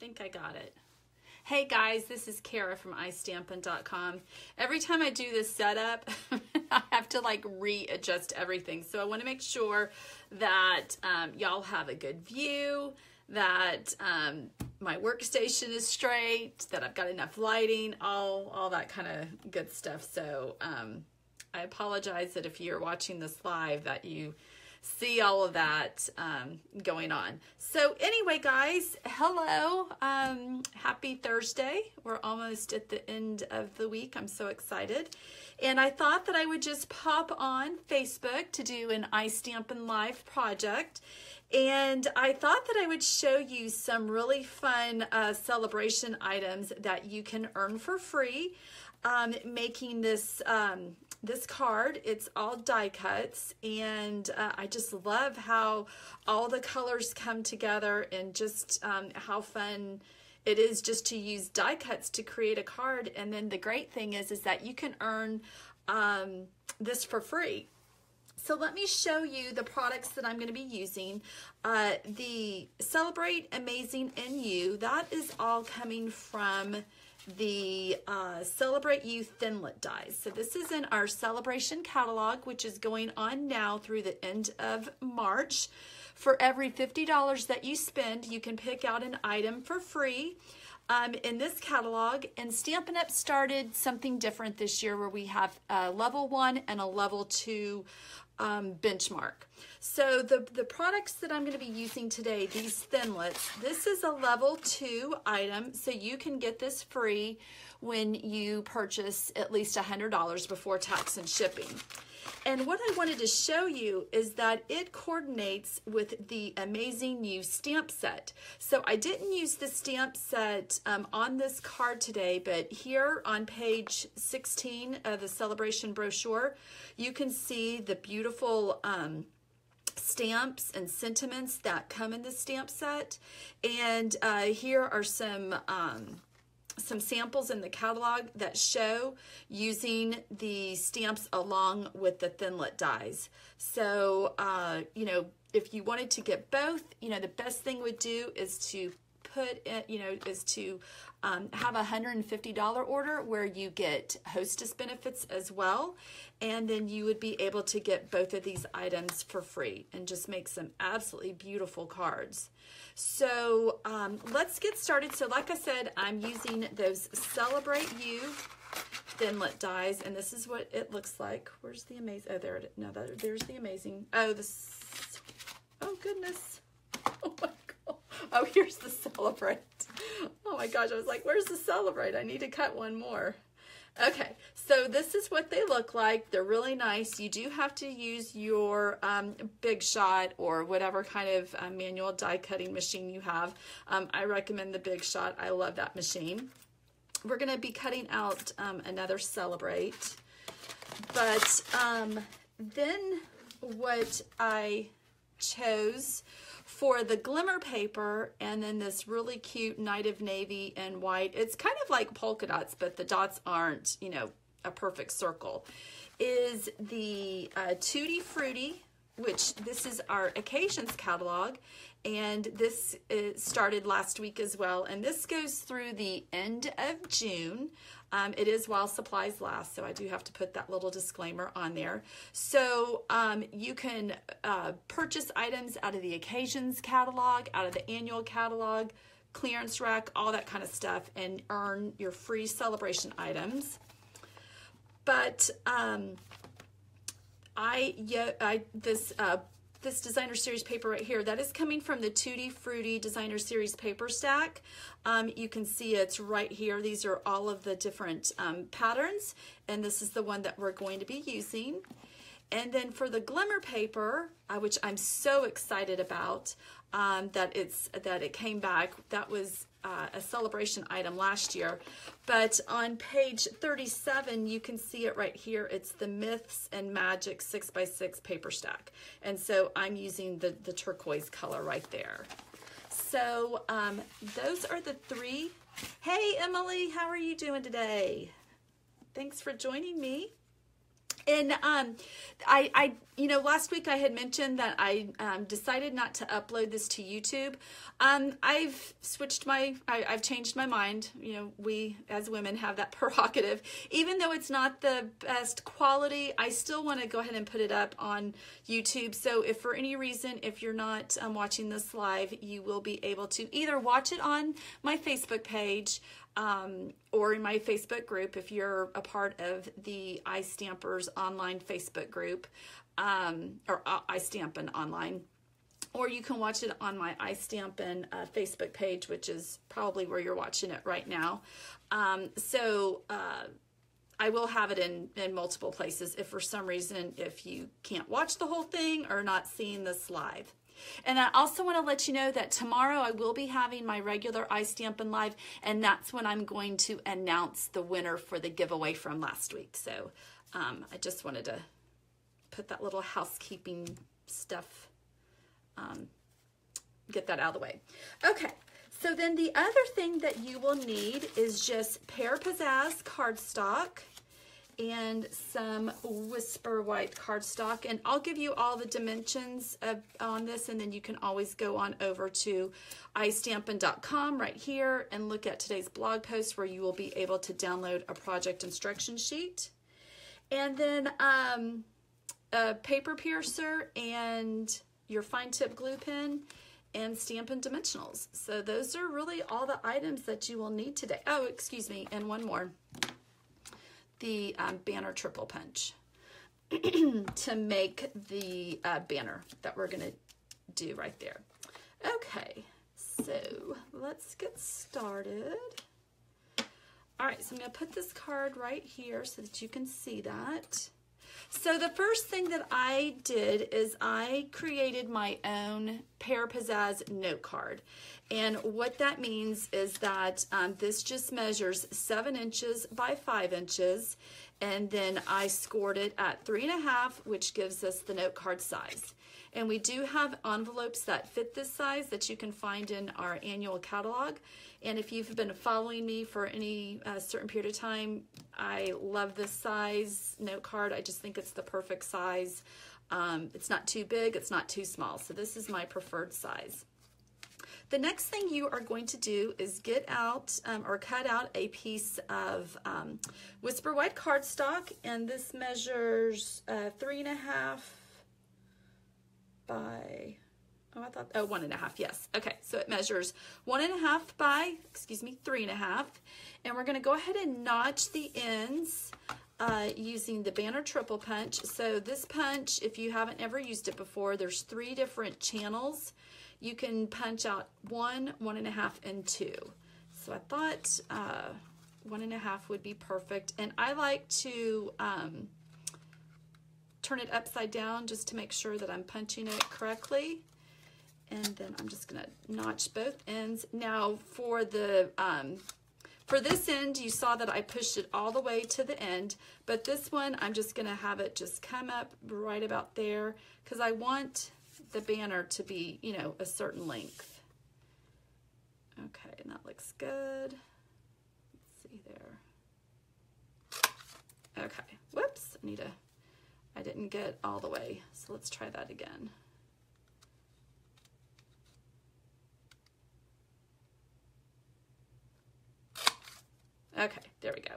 think I got it. Hey guys, this is Kara from iStampin.com. Every time I do this setup, I have to like readjust everything. So I want to make sure that y'all have a good view, that my workstation is straight, that I've got enough lighting, all that kind of good stuff. So I apologize that if you're watching this live that you see all of that going on. So anyway, guys, hello. Happy Thursday. We're almost at the end of the week. I'm so excited. And I thought that I would just pop on Facebook to do an iStampin Live project. And I thought that I would show you some really fun celebration items that you can earn for free making this this card. It's all die cuts, and I just love how all the colors come together, and just how fun it is just to use die cuts to create a card. And then the great thing is that you can earn this for free. So let me show you the products that I'm going to be using. The Celebrate Amazing in You, that is all coming from the Celebrate You Thinlit dies. So this is in our celebration catalog, which is going on now through the end of March. For every $50 that you spend, you can pick out an item for free in this catalog. And Stampin' Up started something different this year, where we have a level 1 and a level 2 benchmark. So the products that I'm going to be using today, these Thinlits, this is a level 2 item, so you can get this free when you purchase at least $100 before tax and shipping. And what I wanted to show you is that it coordinates with the Amazing You stamp set. So I didn't use the stamp set on this card today, but here on page 16 of the celebration brochure, you can see the beautiful stamps and sentiments that come in the stamp set. And here are some samples in the catalog that show using the stamps along with the Thinlit dies. So, you know, if you wanted to get both, you know, the best thing would do is to put it, you know, is to have a $150 order where you get hostess benefits as well. And then you would be able to get both of these items for free and just make some absolutely beautiful cards. So let's get started. So like I said, I'm using those Celebrate You Thinlit dies, and this is what it looks like. Where's the amazing? Oh, there it is. No, there's the amazing. Oh, this. Oh goodness. Oh my God. Oh, here's the Celebrate. Oh my gosh, I was like, where's the Celebrate? I need to cut one more. Okay, so this is what they look like. They're really nice. You do have to use your Big Shot or whatever kind of manual die cutting machine you have. I recommend the Big Shot. I love that machine. We're going to be cutting out another Celebrate. But then what I chose for the Glimmer paper, and then this really cute Night of Navy and white, it's kind of like polka dots, but the dots aren't, you know, a perfect circle, is the Tuitti-Fruitti, which this is our occasions catalog, and this started last week as well, and this goes through the end of June. It is while supplies last, so I do have to put that little disclaimer on there. So you can purchase items out of the occasions catalog, out of the annual catalog, clearance rack, all that kind of stuff, and earn your free celebration items. But this designer series paper right here, that is coming from the Tuitti-Fruitti designer series paper stack. You can see it's right here. These are all of the different patterns, and this is the one that we're going to be using. And then for the Glimmer paper, which I'm so excited about, that it came back. That was a celebration item last year. But on page 37, you can see it right here. It's the Myths and Magic 6x6 paper stack. And so I'm using the turquoise color right there. So those are the three. Hey, Emily, how are you doing today? Thanks for joining me. And I you know, last week I had mentioned that I decided not to upload this to YouTube. I've changed my mind. You know, we as women have that prerogative. Even though it's not the best quality, I still want to go ahead and put it up on YouTube. So if for any reason, if you're not watching this live, you will be able to either watch it on my Facebook page, or in my Facebook group if you're a part of the iStampers online Facebook group, or iStampin online, or you can watch it on my iStampin Facebook page, which is probably where you're watching it right now. I will have it in multiple places if for some reason, if you can't watch the whole thing or not seeing this live. And I also want to let you know that tomorrow I will be having my regular iStampin Live, and that's when I'm going to announce the winner for the giveaway from last week. So I just wanted to put that little housekeeping stuff, get that out of the way. Okay, so then the other thing that you will need is just Pear Pizzazz cardstock and some Whisper White cardstock, and I'll give you all the dimensions on this, and then you can always go on over to iStampin.com right here and look at today's blog post where you will be able to download a project instruction sheet. And then a paper piercer and your fine tip glue pen and Stampin' Dimensionals. So those are really all the items that you will need today. Oh, excuse me, and one more. The banner triple punch to make the banner that we're going to do right there. Okay, so let's get started. All right, so I'm going to put this card right here so that you can see that. So the first thing that I did is I created my own Pear Pizzazz note card. And what that means is that this just measures 7 inches by 5 inches. And then I scored it at 3.5, which gives us the note card size. And we do have envelopes that fit this size that you can find in our annual catalog. And if you've been following me for any certain period of time, I love this size note card. I just think it's the perfect size. It's not too big, it's not too small. So this is my preferred size. The next thing you are going to do is get out or cut out a piece of Whisper White cardstock, and this measures 3.5 by, 1.5, yes. Okay, so it measures 1.5 by, 3.5, and we're gonna go ahead and notch the ends using the banner triple punch. So this punch, if you haven't ever used it before, there's 3 different channels. You can punch out 1, 1.5, and 2. So I thought 1.5 would be perfect, and I like to turn it upside down just to make sure that I'm punching it correctly. And then I'm just gonna notch both ends. Now for the for this end, you saw that I pushed it all the way to the end, but this one I'm just gonna have it just come up right about there because I want the banner to be, you know, a certain length. Okay, and that looks good. Let's see there. Okay, whoops, I didn't get all the way, so let's try that again. Okay, there we go.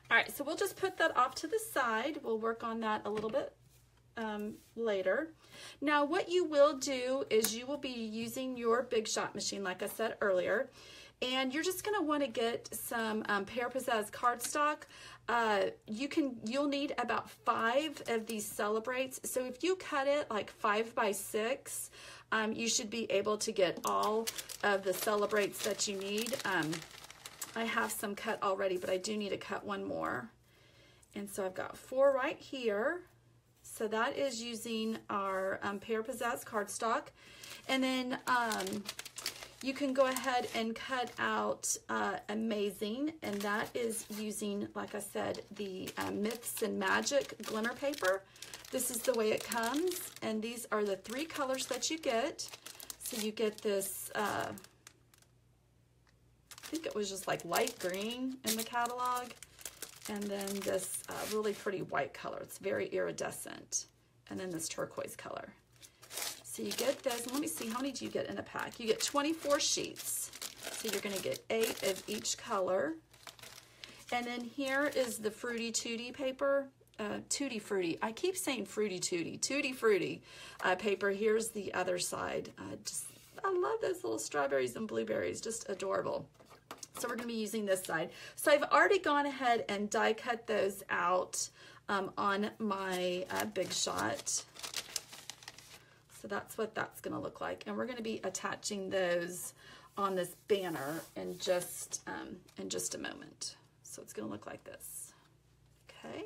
All right, so we'll just put that off to the side. We'll work on that a little bit later. Now, what you will do is you will be using your Big Shot machine, like I said earlier, and you're just going to want to get some Pear Pizzazz cardstock. You'll need about 5 of these Celebrates. So if you cut it like 5 by 6, you should be able to get all of the Celebrates that you need. I have some cut already, but I do need to cut one more. And so I've got 4 right here. So that is using our Pear Pizzazz cardstock. And then you can go ahead and cut out Amazing, and that is using, like I said, the Myths and Magic Glimmer paper. This is the way it comes, and these are the 3 colors that you get. So you get this, I think it was just like light green in the catalog, and then this really pretty white color. It's very iridescent. and then this turquoise color. So you get those. Let me see, how many do you get in a pack? You get 24 sheets. So you're going to get 8 of each color. And then here is the Fruity Tutti paper. Tutti-fruitti. I keep saying Fruity Tutti. Tutti-fruitti paper. Here's the other side. I love those little strawberries and blueberries. Just adorable. So we're going to be using this side. So I've already gone ahead and die cut those out on my Big Shot. So that's what that's going to look like. And we're going to be attaching those on this banner in just a moment. So it's going to look like this. Okay.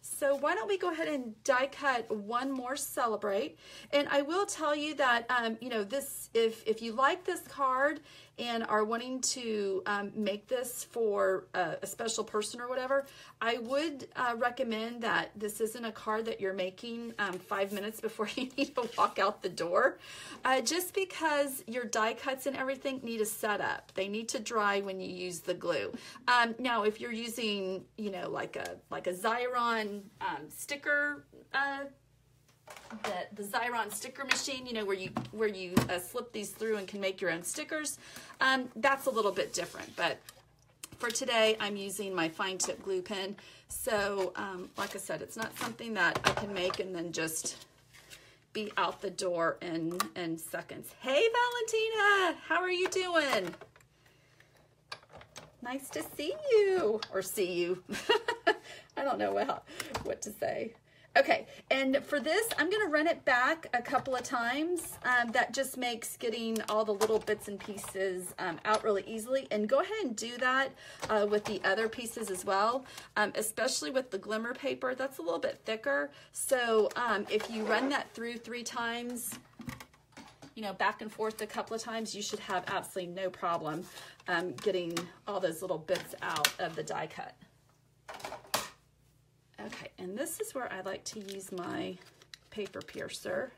So why don't we go ahead and die cut one more Celebrate. And I will tell you that, you know, this, if you like this card and are wanting to make this for a special person or whatever, I would recommend that this isn't a card that you're making 5 minutes before you need to walk out the door. Just because your die cuts and everything need a setup. They need to dry when you use the glue. Now, if you're using, you know, like a Xyron sticker, the Xyron sticker machine, you know, where you slip these through and can make your own stickers, that's a little bit different. But for today, I'm using my fine tip glue pen. So, like I said, it's not something that I can make and then just be out the door in seconds. Hey, Valentina, how are you doing? Nice to see you, or see you. I don't know what to say. Okay, and for this, I'm going to run it back a couple of times. That just makes getting all the little bits and pieces out really easily. And go ahead and do that with the other pieces as well, especially with the Glimmer paper. That's a little bit thicker. So if you run that through 3 times, you know, back and forth a couple of times, you should have absolutely no problem getting all those little bits out of the die cut. Okay, and this is where I like to use my paper piercer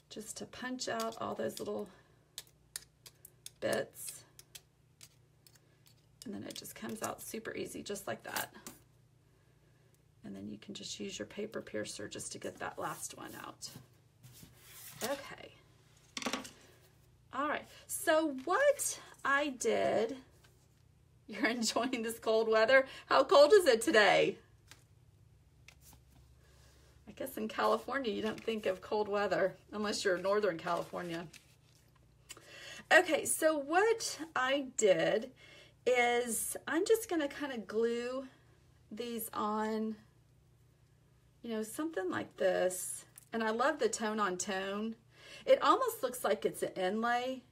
just to punch out all those little bits. And then it just comes out super easy, just like that. And then you can just use your paper piercer just to get that last one out. Okay. All right, so what I did, you're enjoying this cold weather? How cold is it today? I guess in California, you don't think of cold weather unless you're in Northern California. Okay, so what I did is I'm just going to kind of glue these on, you know, something like this. And I love the tone on tone. It almost looks like it's an inlay,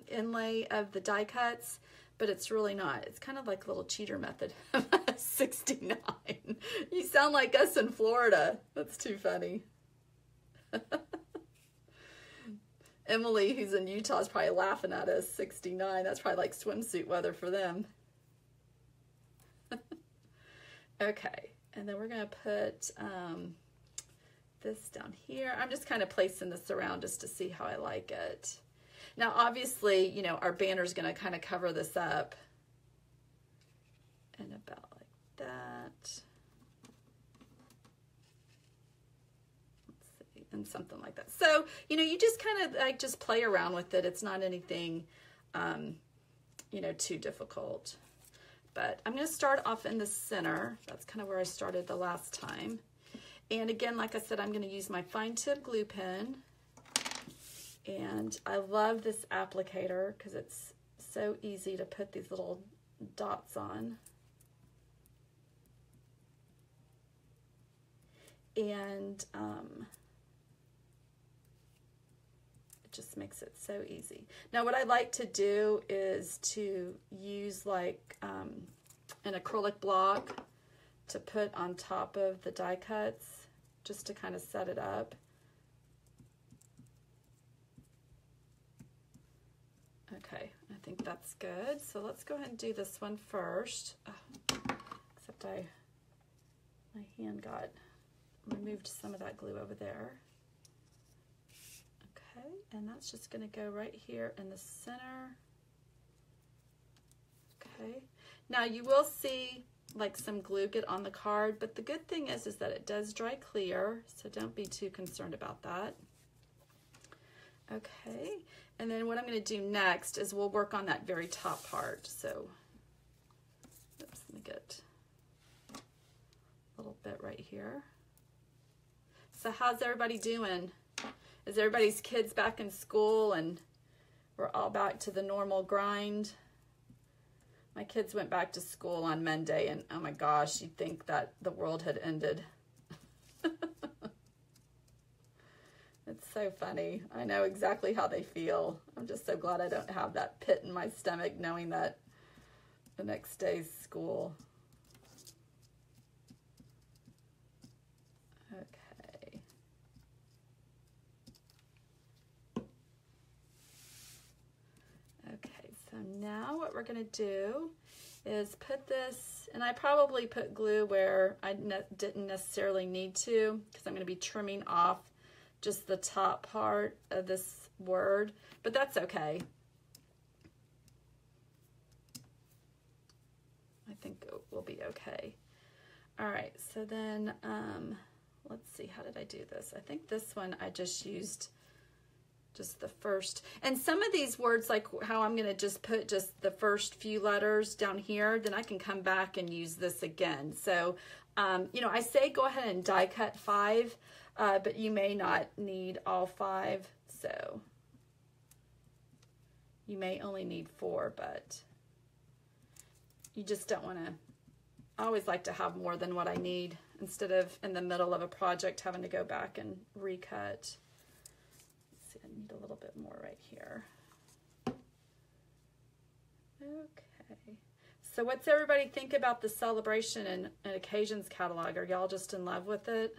inlay of the die cuts, but it's really not. It's kind of like a little cheater method. 69. You sound like us in Florida. That's too funny. Emily, who's in Utah, is probably laughing at us. 69. That's probably like swimsuit weather for them. Okay, and then we're going to put this down here. I'm just kind of placing this around just to see how I like it. Now, obviously, you know, our banner is going to kind of cover this up. And about like that. Let's see, and something like that. So, you know, you just kind of like just play around with it. It's not anything, you know, too difficult. But I'm going to start off in the center. That's kind of where I started the last time. And again, like I said, I'm going to use my fine tip glue pen. And I love this applicator because it's so easy to put these little dots on. And it just makes it so easy. Now what I like to do is to use like an acrylic block to put on top of the die cuts just to kind of set it up. Okay, I think that's good. So let's go ahead and do this one first. Oh, except my hand got removed some of that glue over there. Okay, and that's just going to go right here in the center. Okay, now you will see like some glue get on the card, but the good thing is that it does dry clear, so don't be too concerned about that. Okay, and then what I'm going to do next is we'll work on that very top part. So, oops, let me get a little bit right here. So how's everybody doing? Is everybody's kids back in school and we're all back to the normal grind? My kids went back to school on Monday, and oh my gosh, you'd think that the world had ended. It's so funny. I know exactly how they feel. I'm just so glad I don't have that pit in my stomach knowing that the next day's school. Okay. Okay, so now what we're going to do is put this, and I probably put glue where I didn't necessarily need to, because I'm going to be trimming off just the top part of this word, but that's okay. I think it will be okay. All right, so then let's see, how did I do this? I think this one I just used just the first, and some of these words, like how I'm going to just put just the first few letters down here, then I can come back and use this again. So you know, I say go ahead and die cut 5, but you may not need all 5, so you may only need 4, but you just don't want to. I always like to have more than what I need instead of in the middle of a project having to go back and recut. Let's see, I need a little bit more right here. Okay. So what's everybody think about the celebration and occasions catalog? Are y'all just in love with it?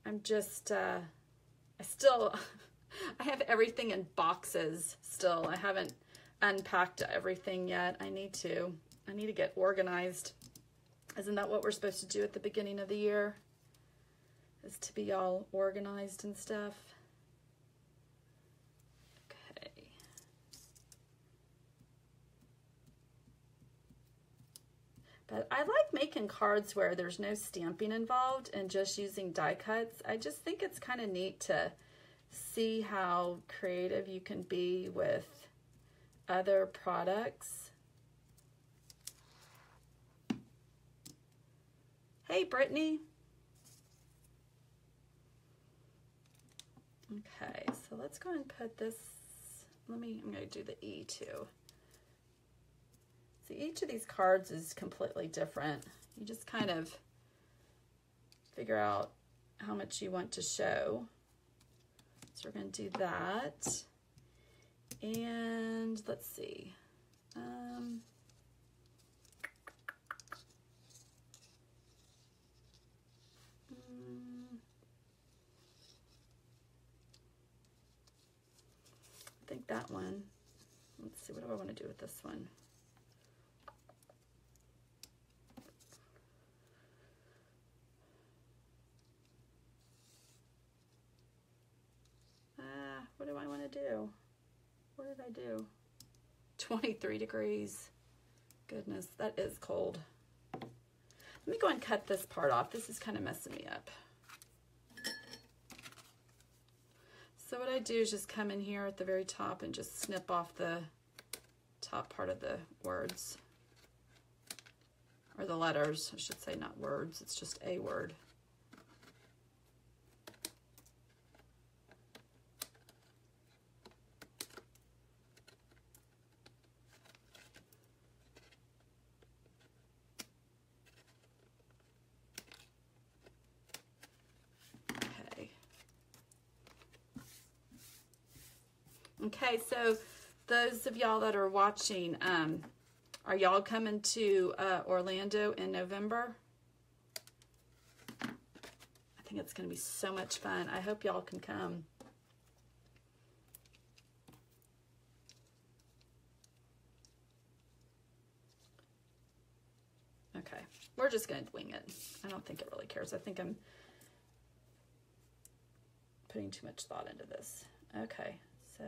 I'm just, I have everything in boxes still. I haven't unpacked everything yet. I need to get organized. Isn't that what we're supposed to do at the beginning of the year? Is to be all organized and stuff. Okay. But I like making cards where there's no stamping involved and just using die cuts. I just think it's kind of neat to see how creative you can be with other products. Hey, Brittany. Okay, so let's go and put this, I'm going to do the E too. See, each of these cards is completely different. You just kind of figure out how much you want to show. So we're going to do that. And let's see. I think that one. Let's see, what do I want to do with this one? What do I want to do? What did I do? 23 degrees. Goodness, that is cold. Let me go and cut this part off. This is kind of messing me up. So what I do is just come in here at the very top and just snip off the top part of the words. Or the letters, I should say, not words. It's just a word. Okay, so those of y'all that are watching, are y'all coming to Orlando in November? I think it's going to be so much fun. I hope y'all can come. Okay, we're just going to wing it. I don't think it really cares. I think I'm putting too much thought into this. Okay. So,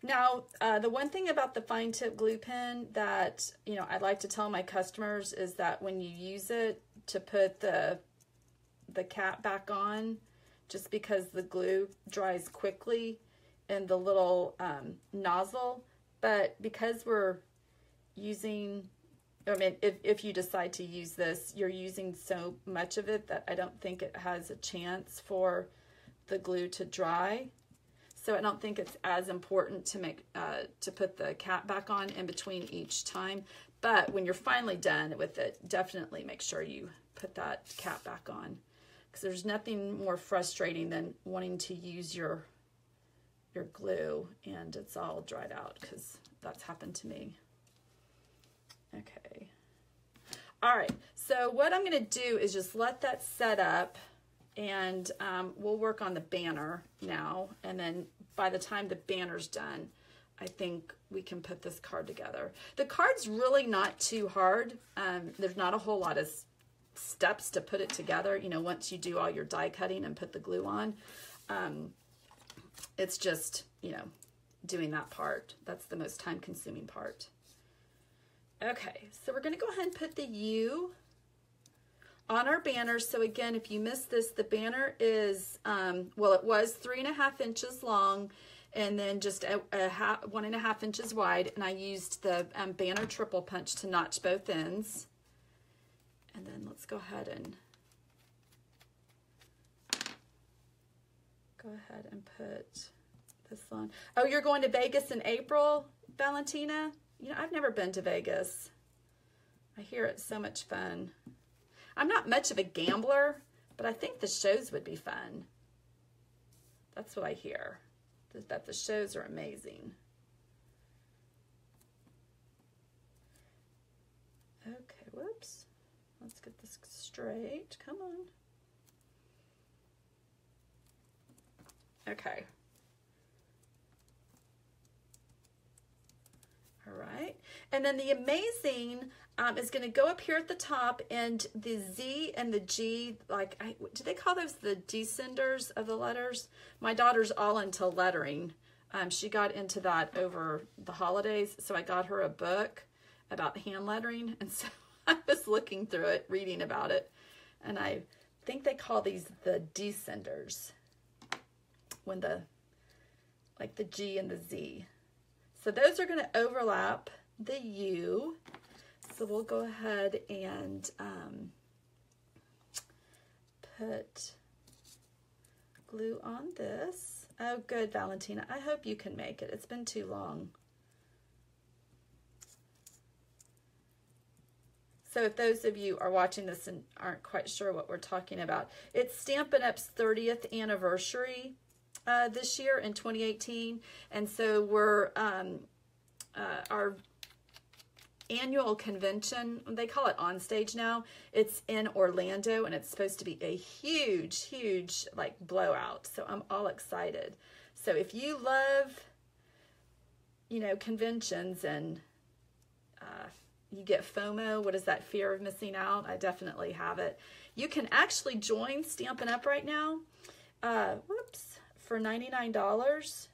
Now, the one thing about the fine tip glue pen that, you know, I'd like to tell my customers is that when you use it to put the cap back on, just because the glue dries quickly in the little nozzle, but because we're using, I mean, if you decide to use this, you're using so much of it that I don't think it has a chance for the glue to dry. So I don't think it's as important to make to put the cap back on in between each time. But when you're finally done with it, definitely make sure you put that cap back on, because there's nothing more frustrating than wanting to use your glue and it's all dried out, because that's happened to me. Okay. All right. So what I'm going to do is just let that set up, and we'll work on the banner now, and then by the time the banner's done, I think we can put this card together. The card's really not too hard. There's not a whole lot of steps to put it together. You know, once you do all your die cutting and put the glue on, it's just, you know, doing that part. That's the most time-consuming part. Okay, so we're going to go ahead and put the U on our banner. So again, if you missed this, the banner is, well, it was 3.5 inches long and then just 1.5 inches wide. And I used the banner triple punch to notch both ends. And then let's go ahead and put this on. Oh, you're going to Vegas in April, Valentina? You know, I've never been to Vegas. I hear it's so much fun. I'm not much of a gambler, but I think the shows would be fun. That's what I hear, that the shows are amazing. Okay, whoops. Let's get this straight. Come on. Okay. All right. And then the amazing is going to go up here at the top, and the Z and the G, like, do they call those the descenders of the letters? My daughter's all into lettering. She got into that over the holidays, so I got her a book about hand lettering, and so I was looking through it, reading about it, and I think they call these the descenders, when like the G and the Z. So those are going to overlap the U. So we'll go ahead and put glue on this. Oh, good, Valentina. I hope you can make it. It's been too long. So if those of you are watching this and aren't quite sure what we're talking about, it's Stampin' Up's 30th anniversary this year in 2018. And so we're, our annual convention, they call it On Stage now, it's in Orlando, and it's supposed to be a huge, huge, like, blowout. So I'm all excited. So if you love, you know, conventions and you get FOMO, what is that, fear of missing out? I definitely have it. You can actually join Stampin' Up right now, for $99.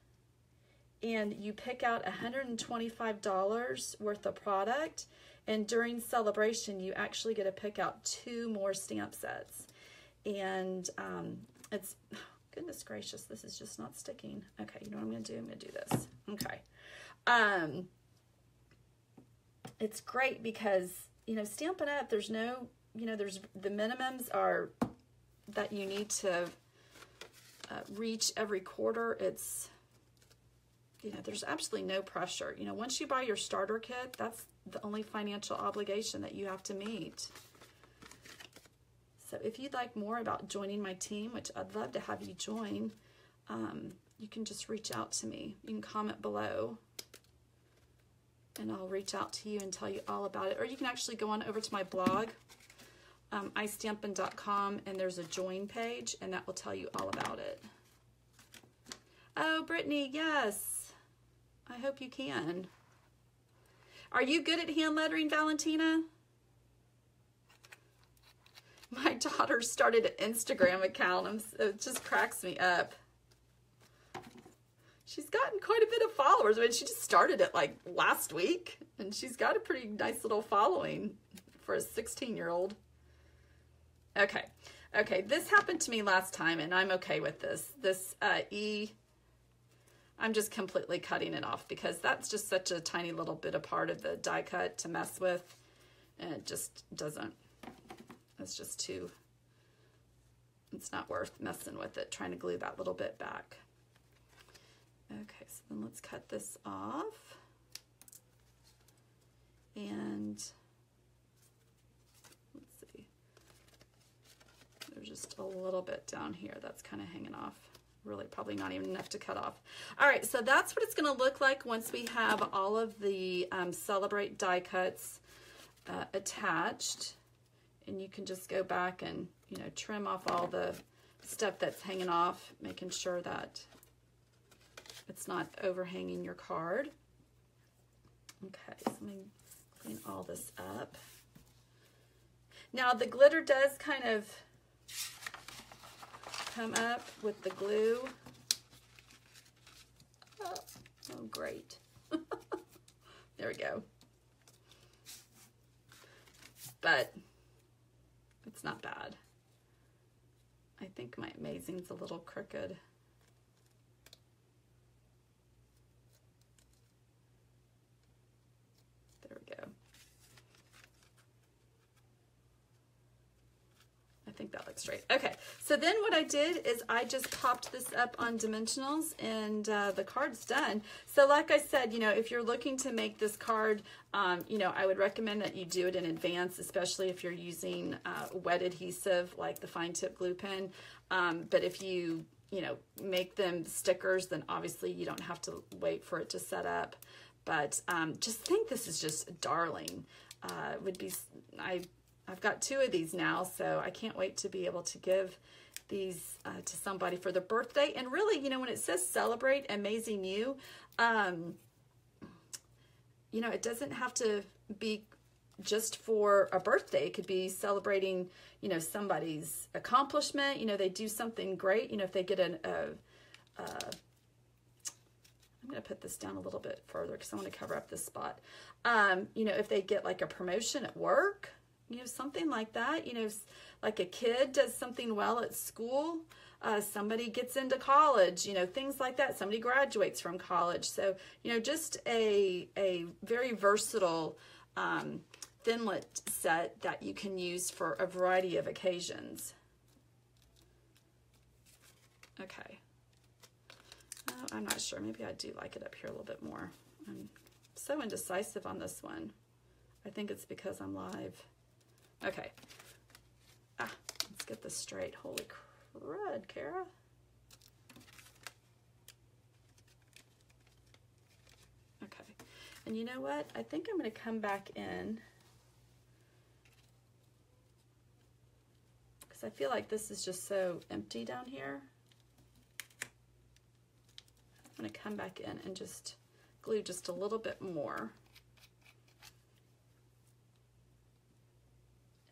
And you pick out $125 worth of product, and during celebration you actually get to pick out 2 more stamp sets. And it's, oh, goodness gracious, this is just not sticking. Okay, you know what I'm gonna do? I'm gonna do this. Okay. It's great because, you know, Stampin' Up, there's no, you know, there's the minimums are that you need to reach every quarter. It's, you know, there's absolutely no pressure. You know, once you buy your starter kit, that's the only financial obligation that you have to meet. So if you'd like more about joining my team, which I'd love to have you join, you can just reach out to me. You can comment below, and I'll reach out to you and tell you all about it. Or you can actually go on over to my blog, iStampin.com, and there's a join page, and that will tell you all about it. Oh, Brittany, yes. I hope you can. Are you good at hand lettering, Valentina? My daughter started an Instagram account, and it just cracks me up. she's gotten quite a bit of followers. I mean, she just started it like last week, and she's got a pretty nice little following for a 16-year-old. Okay. Okay, this happened to me last time, and I'm okay with this. This I'm just completely cutting it off because that's just such a tiny little bit of part of the die cut to mess with, and it just doesn't, it's just too, it's not worth messing with it, trying to glue that little bit back. Okay, so then let's cut this off. And let's see, there's just a little bit down here that's kind of hanging off. Really probably not even enough to cut off. All right, so that's what it's going to look like once we have all of the Celebrate die cuts attached. And you can just go back and, you know, trim off all the stuff that's hanging off, making sure that it's not overhanging your card. Okay, so let me clean all this up. Now the glitter does kind of come up with the glue. Oh great. There we go. But it's not bad. I think my amazing's a little crooked. There we go. I think that looks straight. Okay, so then what I did is I just popped this up on dimensionals, and the card's done. So like I said, you know, if you're looking to make this card, you know, I would recommend that you do it in advance, especially if you're using wet adhesive like the fine tip glue pen. But if you know, make them stickers, then obviously you don't have to wait for it to set up. But just think this is just darling. Would be, I've got 2 of these now, so I can't wait to be able to give these to somebody for their birthday. And really, you know, when it says celebrate amazing you, you know, it doesn't have to be just for a birthday. It could be celebrating, you know, somebody's accomplishment. You know, they do something great. You know, if they get I'm going to put this down a little bit further because I want to cover up this spot. You know, if they get like a promotion at work, you know, something like that, you know, like a kid does something well at school, somebody gets into college, you know, things like that. Somebody graduates from college. So, you know, just a very versatile Thinlit set that you can use for a variety of occasions. Okay. I'm not sure. Maybe I do like it up here a little bit more. I'm so indecisive on this one. I think it's because I'm live. Okay. Let's get this straight. Holy crud, Kara. Okay. And you know what? I think I'm going to come back in because I feel like this is just so empty down here. I'm going to come back in and just glue just a little bit more.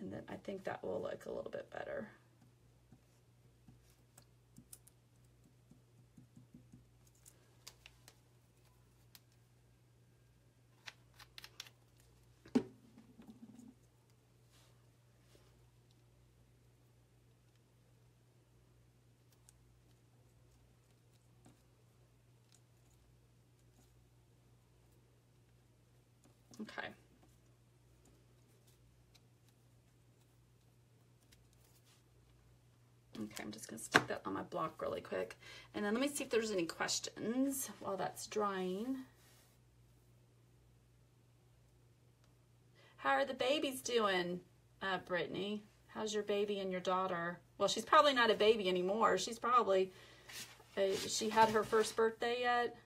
And then I think that will look a little bit better. Okay. Okay, I'm just going to stick that on my block really quick. And then let me see if there's any questions while that's drying. How are the babies doing, Brittany? How's your baby and your daughter? Well, she's probably not a baby anymore. She's probably, she had her first birthday yet?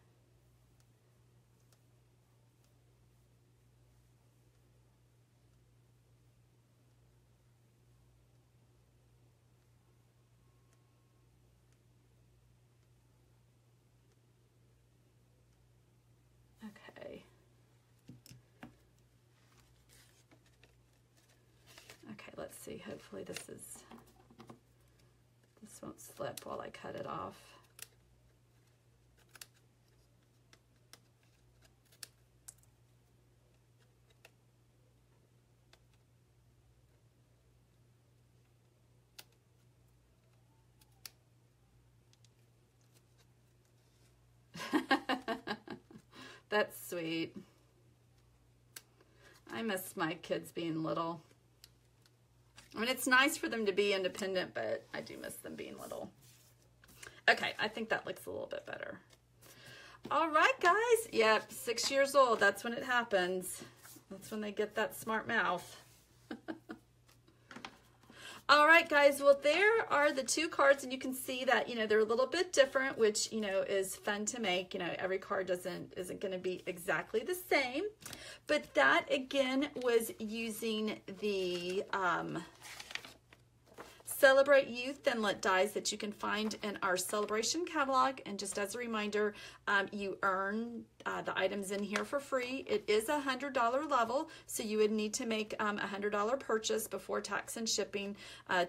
Let's see, hopefully this won't slip while I cut it off. That's sweet. I miss my kids being little. I mean, it's nice for them to be independent, but I do miss them being little. Okay, I think that looks a little bit better. All right, guys. Yep, 6 years old. That's when it happens. That's when they get that smart mouth. All right, guys. Well, there are the two cards, and you can see that, you know, they're a little bit different, which, you know, is fun to make. You know, every card isn't going to be exactly the same. But that, again, was using the Celebrate You Thinlit dies that you can find in our Celebration catalog. And just as a reminder, you earn the items in here for free. It is a $100 level, so you would need to make a $100 purchase before tax and shipping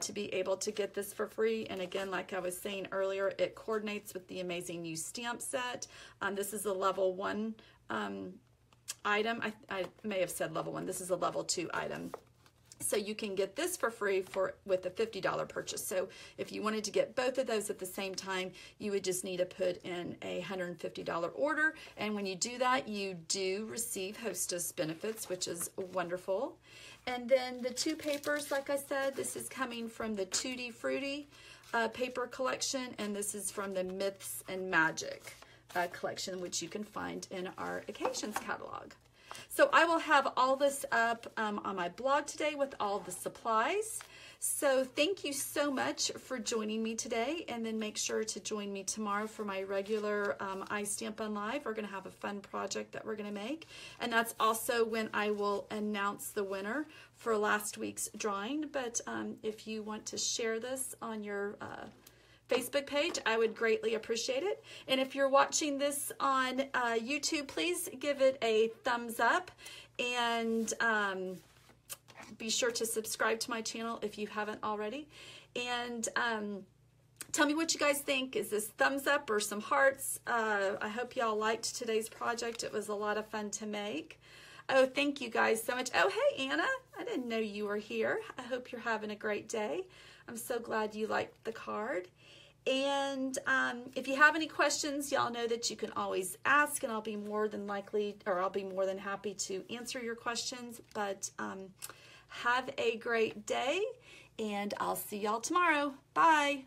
to be able to get this for free. And again, like I was saying earlier, it coordinates with the amazing new stamp set. This is a level 1 item. I may have said level 1. This is a level 2 item. So you can get this for free with a $50 purchase. So if you wanted to get both of those at the same time, you would just need to put in a $150 order. And when you do that, you do receive hostess benefits, which is wonderful. And then the two papers, like I said, this is coming from the Tuitti-Fruitti paper collection, and this is from the Myths and Magic collection, which you can find in our Occasions catalog. So I will have all this up on my blog today with all the supplies. So thank you so much for joining me today, and then make sure to join me tomorrow for my regular iStampin Live. We're going to have a fun project that we're going to make, and that's also when I will announce the winner for last week's drawing. But if you want to share this on your Facebook page, I would greatly appreciate it. And if you're watching this on YouTube, please give it a thumbs up, and be sure to subscribe to my channel if you haven't already. And tell me what you guys think. Is this thumbs up or some hearts? I hope y'all liked today's project. It was a lot of fun to make. Oh, thank you guys so much. Oh, hey, Anna. I didn't know you were here. I hope you're having a great day. I'm so glad you liked the card. And if you have any questions, y'all know that you can always ask, and I'll be more than happy to answer your questions. But have a great day, and I'll see y'all tomorrow. Bye.